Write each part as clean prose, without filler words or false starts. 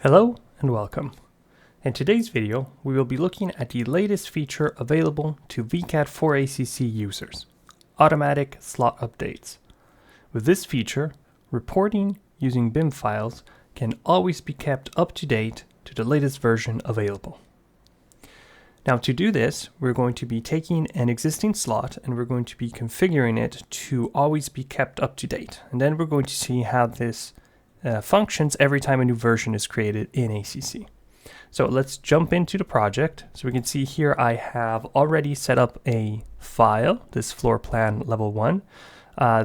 Hello and welcome. In today's video, we will be looking at the latest feature available to Vcad for ACC users, automatic slot updates. With this feature, reporting using BIM files can always be kept up to date to the latest version available. Now to do this, we're going to be taking an existing slot and we're going to be configuring it to always be kept up to date. And then we're going to see how this functions every time a new version is created in ACC. So let's jump into the project. So we can see here I have already set up a file, this floor plan level 1.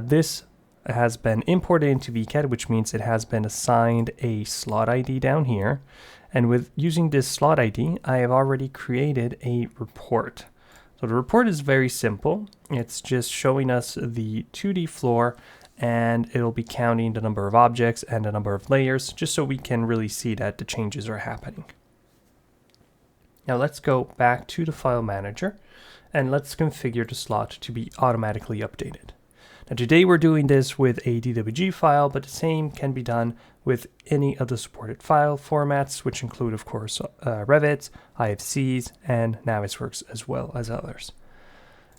This has been imported into Vcad, which means it has been assigned a slot ID down here. And with using this slot ID, I have already created a report. So the report is very simple. It's just showing us the 2D floor, and it'll be counting the number of objects and the number of layers, just so we can really see that the changes are happening. Now let's go back to the file manager and let's configure the slot to be automatically updated. Now today we're doing this with a DWG file, but the same can be done with any of the supported file formats, which include, of course, Revit, IFCs, and Navisworks, as well as others.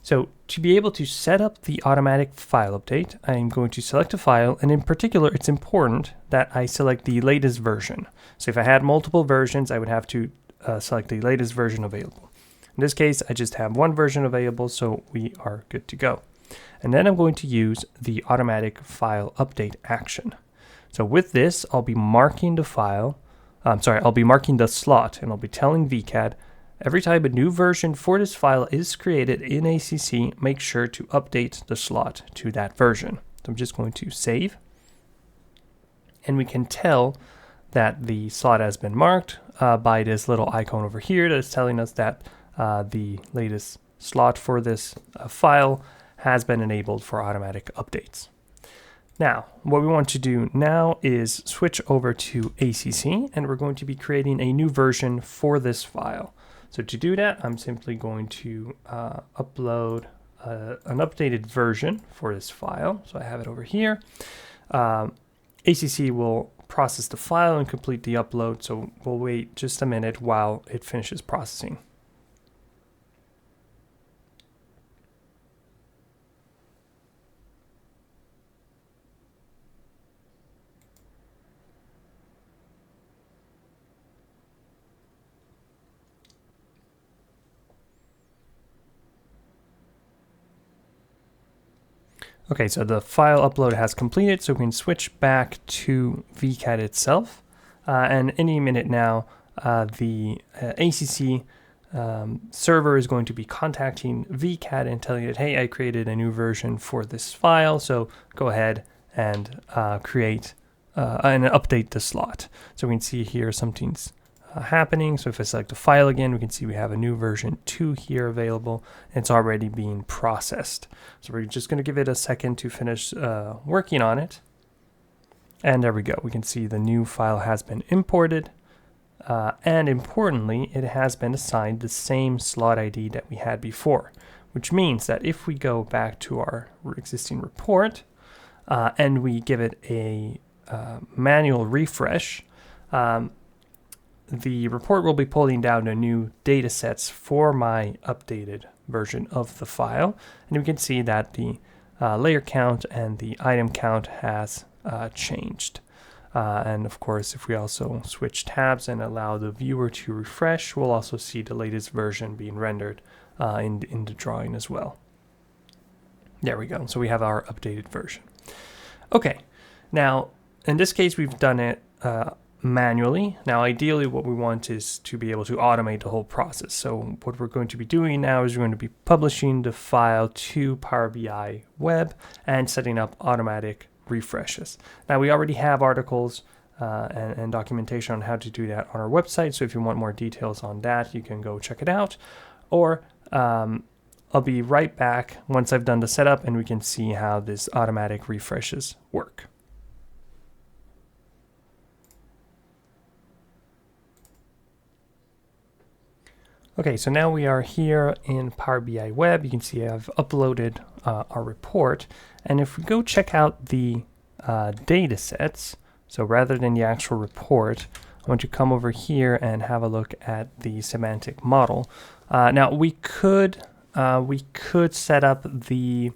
So to be able to set up the automatic file update, I'm going to select a file, and in particular, it's important that I select the latest version. So if I had multiple versions, I would have to select the latest version available. In this case, I just have one version available, so we are good to go. And then I'm going to use the automatic file update action. So with this, I'll be marking the I'll be marking the slot, and I'll be telling Vcad, every time a new version for this file is created in ACC, make sure to update the slot to that version. So I'm just going to save. And we can tell that the slot has been marked by this little icon over here that is telling us that the latest slot for this file has been enabled for automatic updates. Now, what we want to do now is switch over to ACC, and we're going to be creating a new version for this file. So to do that, I'm simply going to upload an updated version for this file. So I have it over here. ACC will process the file and complete the upload, so we'll wait just a minute while it finishes processing. Okay, so the file upload has completed, so we can switch back to Vcad itself. And any minute now, the ACC server is going to be contacting Vcad and telling it, hey, I created a new version for this file, so go ahead and create and update the slot. So we can see here something's happening. So if I select the file again, we can see we have a new version 2 here available. It's already being processed. So we're just going to give it a second to finish working on it. And there we go. We can see the new file has been imported. And importantly, it has been assigned the same slot ID that we had before, which means that if we go back to our existing report and we give it a manual refresh, the report will be pulling down the new data sets for my updated version of the file. And we can see that the layer count and the item count has changed. And of course, if we also switch tabs and allow the viewer to refresh, we'll also see the latest version being rendered in the drawing as well. There we go. So we have our updated version. Okay. Now, in this case, we've done it manually. Now, ideally, what we want is to be able to automate the whole process. So what we're going to be doing now is we're going to be publishing the file to Power BI Web and setting up automatic refreshes. Now, we already have articles and documentation on how to do that on our website. So if you want more details on that, you can go check it out. Or I'll be right back once I've done the setup and we can see how this automatic refreshes work. Okay, so now we are here in Power BI Web. You can see I've uploaded our report. And if we go check out the data sets, so rather than the actual report, I want to come over here and have a look at the semantic model. Now we could set up the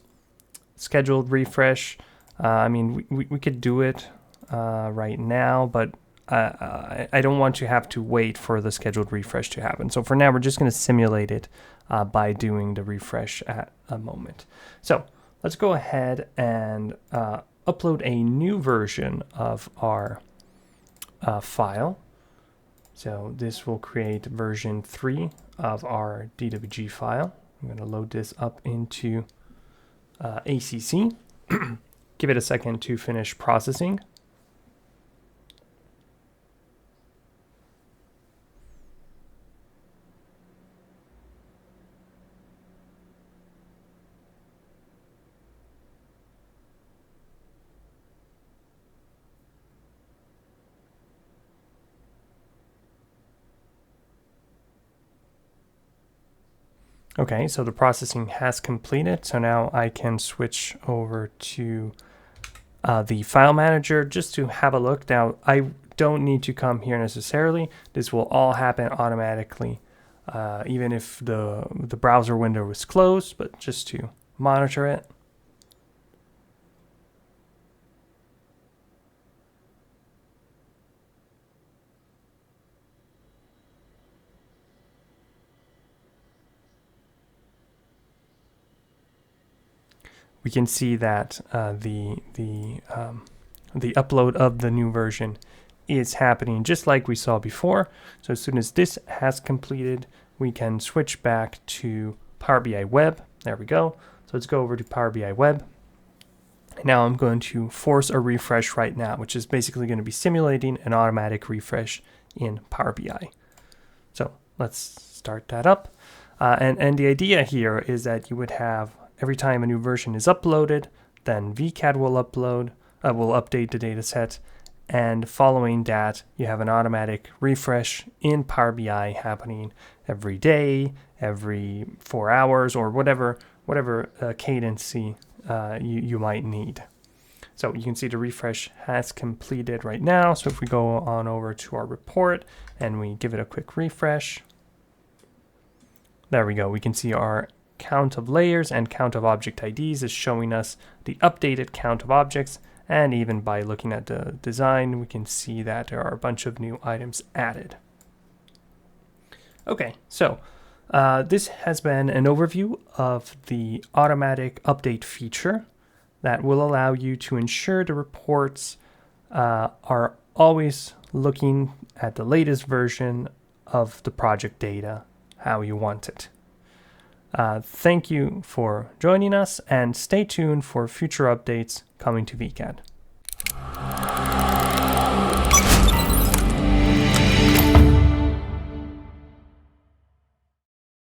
scheduled refresh. I mean, we could do it right now, but I don't want to have to wait for the scheduled refresh to happen. So for now, we're just going to simulate it by doing the refresh at a moment. So let's go ahead and upload a new version of our file. So this will create version 3 of our DWG file. I'm going to load this up into ACC. Give it a second to finish processing. Okay, so the processing has completed. So now I can switch over to the file manager just to have a look. Now I don't need to come here necessarily. This will all happen automatically, even if the browser window is closed, but just to monitor it. We can see that the upload of the new version is happening just like we saw before. So as soon as this has completed, we can switch back to Power BI Web. There we go. So let's go over to Power BI Web. Now I'm going to force a refresh right now, which is basically going to be simulating an automatic refresh in Power BI. So let's start that up. And the idea here is that you would have every time a new version is uploaded, then Vcad will update the data set, and following that, you have an automatic refresh in Power BI happening every day, every 4 hours, or whatever cadency you might need. So you can see the refresh has completed right now. So if we go on over to our report and we give it a quick refresh, there we go. We can see our count of layers and count of object IDs is showing us the updated count of objects, and even by looking at the design we can see that there are a bunch of new items added. Okay, so this has been an overview of the automatic update feature that will allow you to ensure the reports are always looking at the latest version of the project data how you want it. Thank you for joining us, and stay tuned for future updates coming to Vcad.